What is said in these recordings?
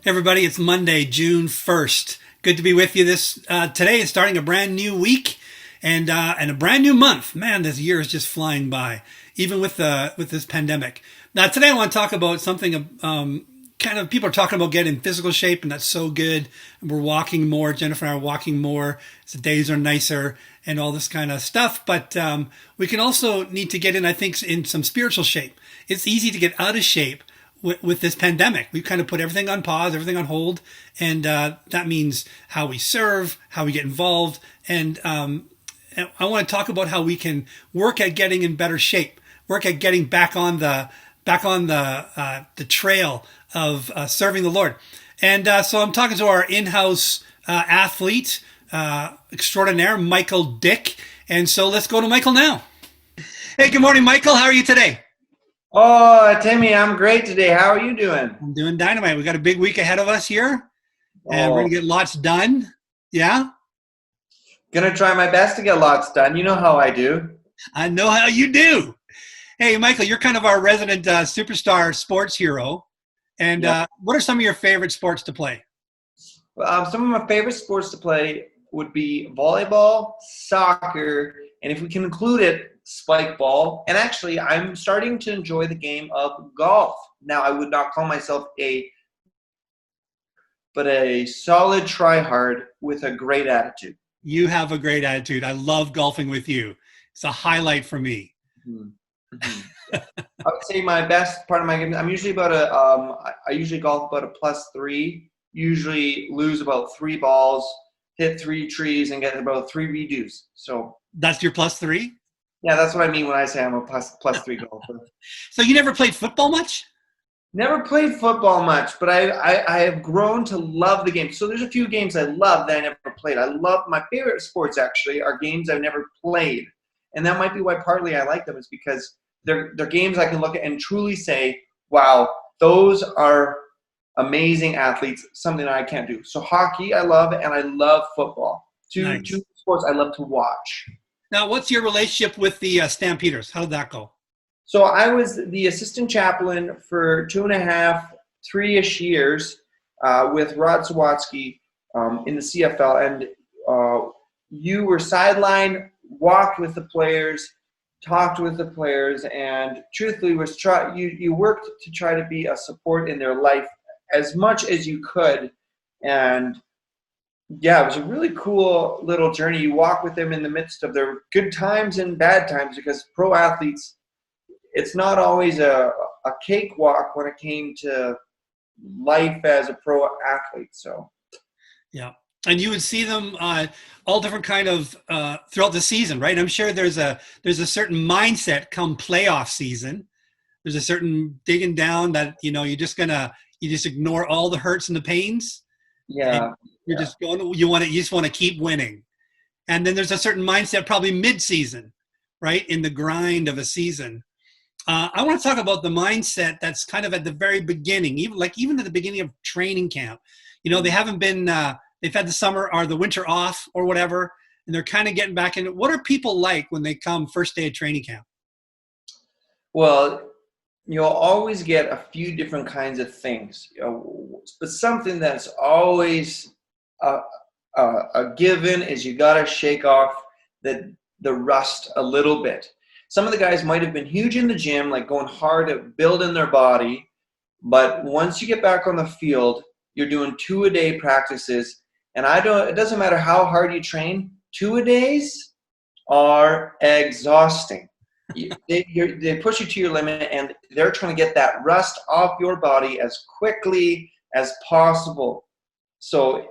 Everybody, it's Monday, June 1st. Good to be with you. This today is starting a brand new week and a brand new month. Man, this year is just flying by, even with this pandemic. Now, today I want to talk about something. Kind of people are talking about getting in physical shape, and that's so good. We're walking more. Jennifer and I are walking more. The days are nicer and all this kind of stuff. But we can also need to get in, I think, in some spiritual shape. It's easy to get out of shape with this pandemic. We've kind of put everything on pause, everything on hold, and that means how we serve, how we get involved, and I want to talk about how we can work at getting in better shape, work at getting back on the trail of serving the Lord. And so I'm talking to our in-house athlete extraordinaire, Michael Dick. And so let's go to Michael now. Hey, good morning, Michael. How are you today? Oh, Timmy, I'm great today. How are you doing? I'm doing dynamite. We got a big week ahead of us here, and we're going to get lots done. Yeah? Gonna try my best to get lots done. You know how I do. I know how you do. Hey, Michael, you're kind of our resident superstar sports hero. And Yep. What are some of your favorite sports to play? Some of my favorite sports to play would be volleyball, soccer, and if we can include it, spike ball. And actually, I'm starting to enjoy the game of golf. Now, I would not call myself a solid try-hard with a great attitude. You have a great attitude. I love golfing with you. It's a highlight for me. Mm-hmm. I would say my best part of my game, I'm usually I usually golf about a +3, usually lose about 3 balls, hit 3 trees, and get about 3 redos. So That's your +3? yeah, that's what I mean when I say I'm a +3 golfer. So you never played football much? Never played football much, but I have grown to love the game. So there's a few games I love that I never played. I love my favorite sports actually are games I've never played. And that might be why partly I like them is because they're games I can look at and truly say, wow, those are amazing athletes, something that I can't do. So hockey I love, and I love football. Nice. Two sports I love to watch. Now, what's your relationship with the Stampeders? How did that go? So I was the assistant chaplain for 2.5, 3-ish years with Rod Sawatsky in the CFL, and you were sideline, walked with the players, talked with the players, and truthfully you worked to try to be a support in their life as much as you could. And yeah, it was a really cool little journey. You walk with them in the midst of their good times and bad times, because pro athletes, it's not always a cakewalk when it came to life as a pro athlete. So Yeah. And you would see them all different kind of throughout the season, right? I'm sure there's a certain mindset come playoff season. There's a certain digging down that, you just ignore all the hurts and the pains. yeah. You're just going, you just want to keep winning. And then there's a certain mindset probably mid-season, right? In the grind of a season. I want to talk about the mindset that's kind of at the very beginning, even at the beginning of training camp. They haven't been, they've had the summer or the winter off or whatever, and they're kind of getting back in. What are people like when they come first day of training camp? Well, you'll always get a few different kinds of things, but something that's always a given is you got to shake off the rust a little bit. Some of the guys might have been huge in the gym, like going hard at building their body, but once you get back on the field, you're doing 2-a-day practices, and it doesn't matter how hard you train, 2-a-days are exhausting. They push you to your limit, and they're trying to get that rust off your body as quickly as possible. So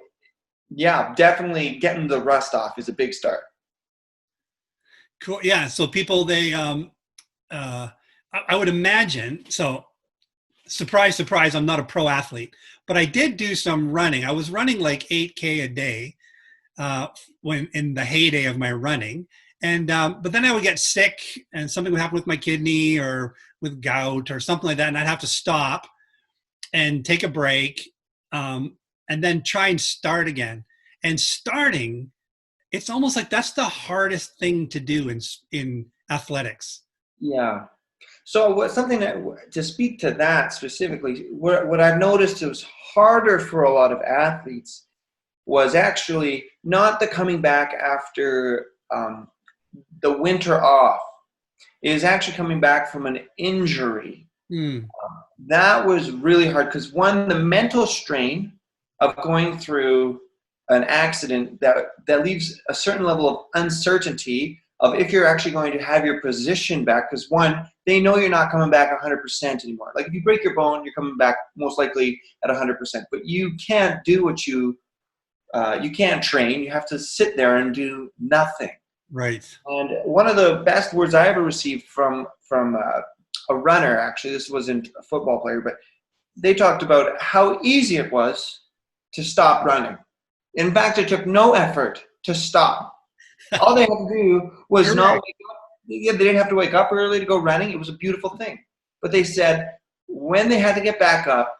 yeah, definitely getting the rust off is a big start. Cool. Yeah. So people, I would imagine, so surprise, surprise, I'm not a pro athlete, but I did do some running. I was running like 8K a day when in the heyday of my running. And but then I would get sick and something would happen with my kidney or with gout or something like that. And I'd have to stop and take a break and then try and start again. And starting, it's almost like that's the hardest thing to do in athletics. Yeah. Something that, to speak to that specifically, what I've noticed is harder for a lot of athletes was actually not the coming back after the winter off. It is actually coming back from an injury. Mm, That was really hard because, one, the mental strain of going through an accident that leaves a certain level of uncertainty of if you're actually going to have your position back, because, one, they know you're not coming back 100% anymore. Like if you break your bone, you're coming back most likely at 100%, but you can't do what you can't train. You have to sit there and do nothing. right. And one of the best words I ever received from a runner, actually, this wasn't a football player, but they talked about how easy it was to stop running. In fact, it took no effort to stop. All they had to do was not wake up. Yeah, they didn't have to wake up early to go running. It was a beautiful thing. But they said when they had to get back up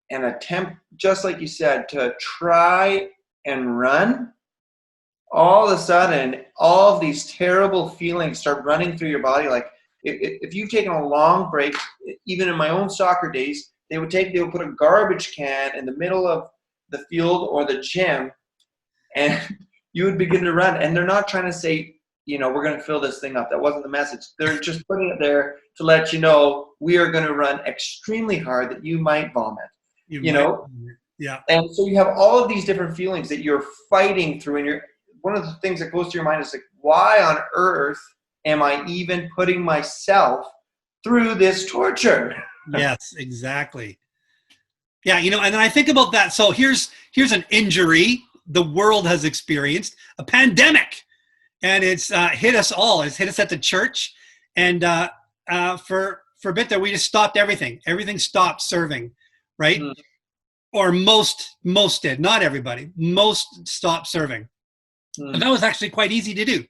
and attempt, just like you said, to try and run, all of a sudden, all of these terrible feelings start running through your body. Like if you've taken a long break, even in my own soccer days, they would put a garbage can in the middle of the field or the gym, and you would begin to run. And they're not trying to say, we're going to fill this thing up. That wasn't the message. They're just putting it there to let you know we are going to run extremely hard that you might vomit. Yeah. And so you have all of these different feelings that you're fighting through, and one of the things that goes through your mind is like, why on earth am I even putting myself through this torture? Yes, exactly. Yeah, and then I think about that. So here's an injury the world has experienced, a pandemic, and it's hit us all. It's hit us at the church, and for a bit there, we just stopped everything. Everything stopped serving, right? Mm. Or most did, not everybody. Most stopped serving. And that was actually quite easy to do.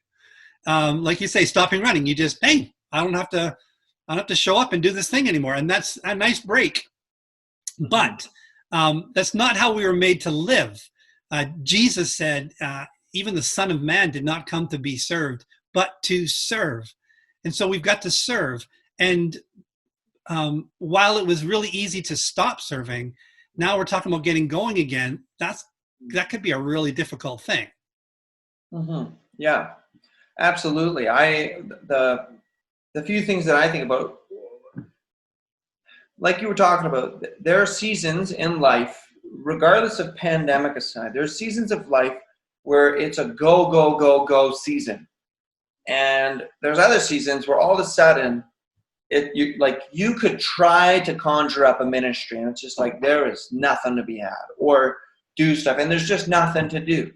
Like you say, stopping running. You just, hey, I don't have to show up and do this thing anymore. And that's a nice break. But that's not how we were made to live. Jesus said, even the Son of Man did not come to be served, but to serve. And so we've got to serve. And while it was really easy to stop serving, now we're talking about getting going again. That could be a really difficult thing. Mm-hmm. Yeah, absolutely. The few things that I think about, like you were talking about, there are seasons in life, regardless of pandemic aside, there's seasons of life where it's a go, go, go, go season. And there's other seasons where all of a sudden, you could try to conjure up a ministry and it's just like there is nothing to be had, or do stuff and there's just nothing to do.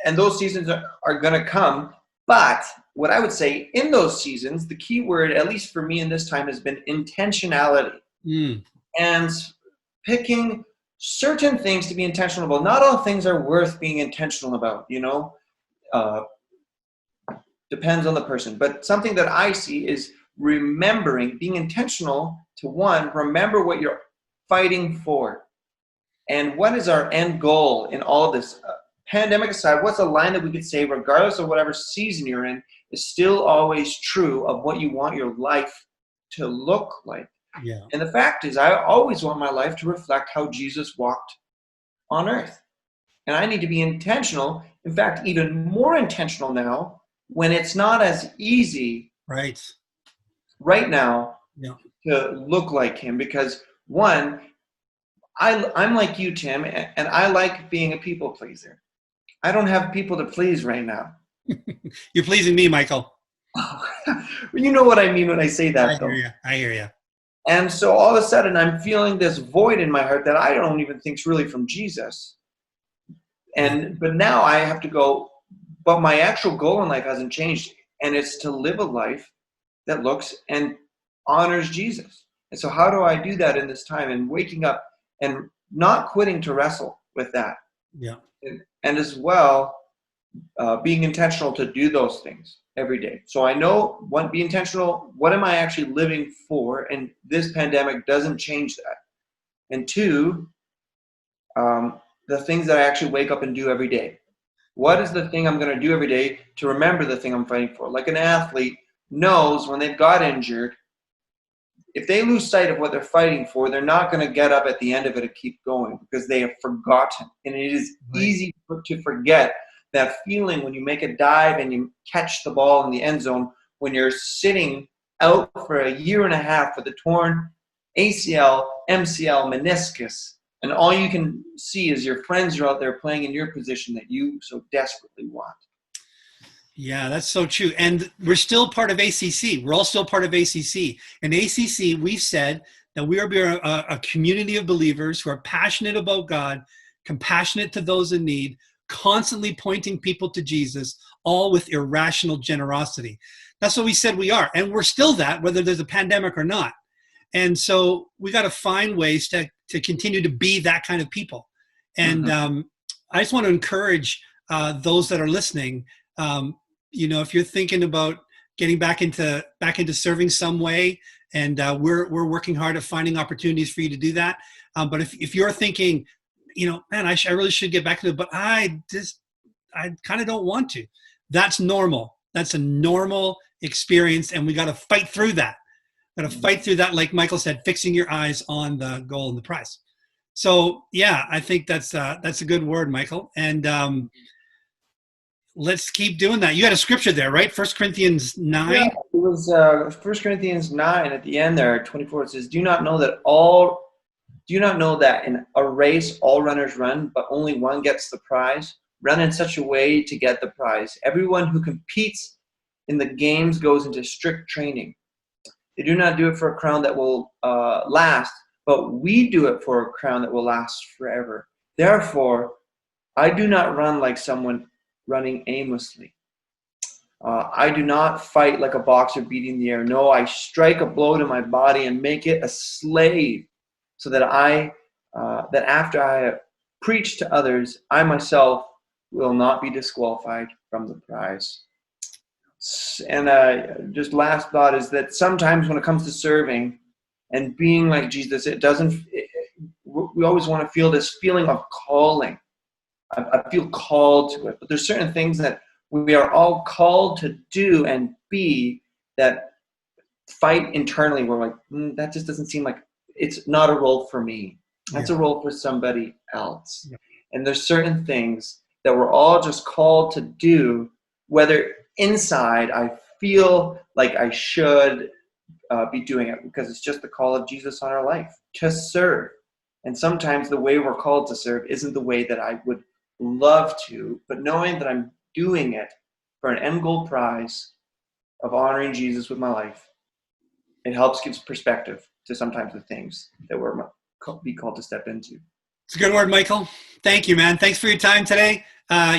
And those seasons are going to come. But what I would say in those seasons, the key word, at least for me in this time, has been intentionality. And picking certain things to be intentional about. Not all things are worth being intentional about, depends on the person. But something that I see is being intentional to, one, remember what you're fighting for. And what is our end goal in all of this? Pandemic aside, what's a line that we could say, regardless of whatever season you're in, is still always true of what you want your life to look like? Yeah. And the fact is, I always want my life to reflect how Jesus walked on earth. And I need to be intentional, in fact, even more intentional now, when it's not as easy right now to look like him. Because, one, I'm like you, Tim, and I like being a people pleaser. I don't have people to please right now. You're pleasing me, Michael. You know what I mean when I say that, though. I hear you. And so all of a sudden, I'm feeling this void in my heart that I don't even think is really from Jesus. But now I have to go, but my actual goal in life hasn't changed, and it's to live a life that looks and honors Jesus. And so how do I do that in this time, and waking up and not quitting to wrestle with that? Yeah. And as well, being intentional to do those things every day. So I know, one, be intentional. What am I actually living for? And this pandemic doesn't change that. And two, the things that I actually wake up and do every day. What is the thing I'm going to do every day to remember the thing I'm fighting for? Like an athlete, knows when they've got injured, if they lose sight of what they're fighting for, they're not going to get up at the end of it and keep going because they have forgotten. And it is easy to forget that feeling when you make a dive and you catch the ball in the end zone when you're sitting out for a year and a half with a torn ACL, MCL, meniscus, and all you can see is your friends are out there playing in your position that you so desperately want. Yeah, that's so true. And we're still part of ACC. We're all still part of ACC. And ACC, we said that we are a community of believers who are passionate about God, compassionate to those in need, constantly pointing people to Jesus, all with irrational generosity. That's what we said we are. And we're still that, whether there's a pandemic or not. And so we got to find ways to continue to be that kind of people. And I just want to encourage those that are listening. If you're thinking about getting back into serving some way, and we're working hard at finding opportunities for you to do that. But if you're thinking, man, I really should get back to it, but I kind of don't want to. That's normal. That's a normal experience, and we got to fight through that. Got to fight through that, like Michael said, fixing your eyes on the goal and the prize. So yeah, I think that's a good word, Michael. And let's keep doing that. You had a scripture there, right? 1 Corinthians 9. Yeah, it was 1 Corinthians 9 at the end there, 24. It says, "Do you not know that in a race all runners run, but only one gets the prize? Run in such a way to get the prize. Everyone who competes in the games goes into strict training. They do not do it for a crown that will last, but we do it for a crown that will last forever. Therefore, I do not run like someone running aimlessly. I do not fight like a boxer beating the air. No, I strike a blow to my body and make it a slave, so that that after I have preached to others, I myself will not be disqualified from the prize." And just last thought is that sometimes when it comes to serving and being like Jesus, we always want to feel this feeling of calling. I feel called to it, but there's certain things that we are all called to do and be that fight internally. We're like, that just doesn't seem like, it's not a role for me. That's a role for somebody else. Yeah. And there's certain things that we're all just called to do, whether inside I feel like I should be doing it because it's just the call of Jesus on our life to serve. And sometimes the way we're called to serve isn't the way that I would love to, but knowing that I'm doing it for an end goal prize of honoring Jesus with my life, it helps give perspective to sometimes the things that we're be called to step into. It's a good word, Michael. Thank you, man. Thanks for your time today.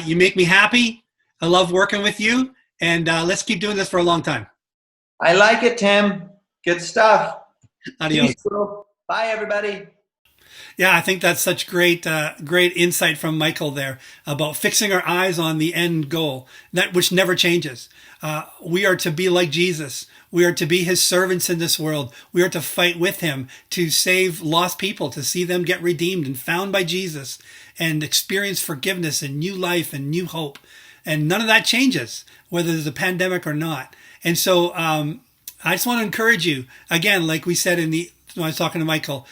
You make me happy. I love working with you, and let's keep doing this for a long time. I like it, Tim. Good stuff. Adios. Bye, everybody. Yeah, I think that's such great insight from Michael there about fixing our eyes on the end goal, that which never changes. We are to be like Jesus. We are to be his servants in this world. We are to fight with him to save lost people, to see them get redeemed and found by Jesus and experience forgiveness and new life and new hope. And none of that changes, whether there's a pandemic or not. And so I just want to encourage you, again, like we said when I was talking to Michael,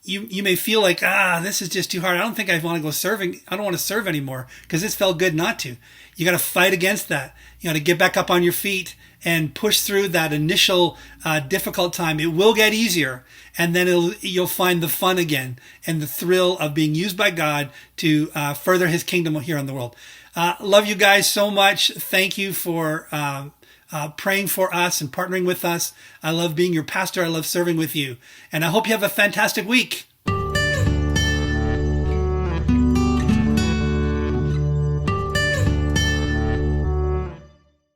you may feel like, this is just too hard. I don't think I want to go serving. I don't want to serve anymore because this felt good not to. You got to fight against that. You got to get back up on your feet and push through that initial difficult time. It will get easier, and then you'll find the fun again and the thrill of being used by God to further his kingdom here on the world. Love you guys so much. Thank you for praying for us and partnering with us. I love being your pastor. I love serving with you. And I hope you have a fantastic week.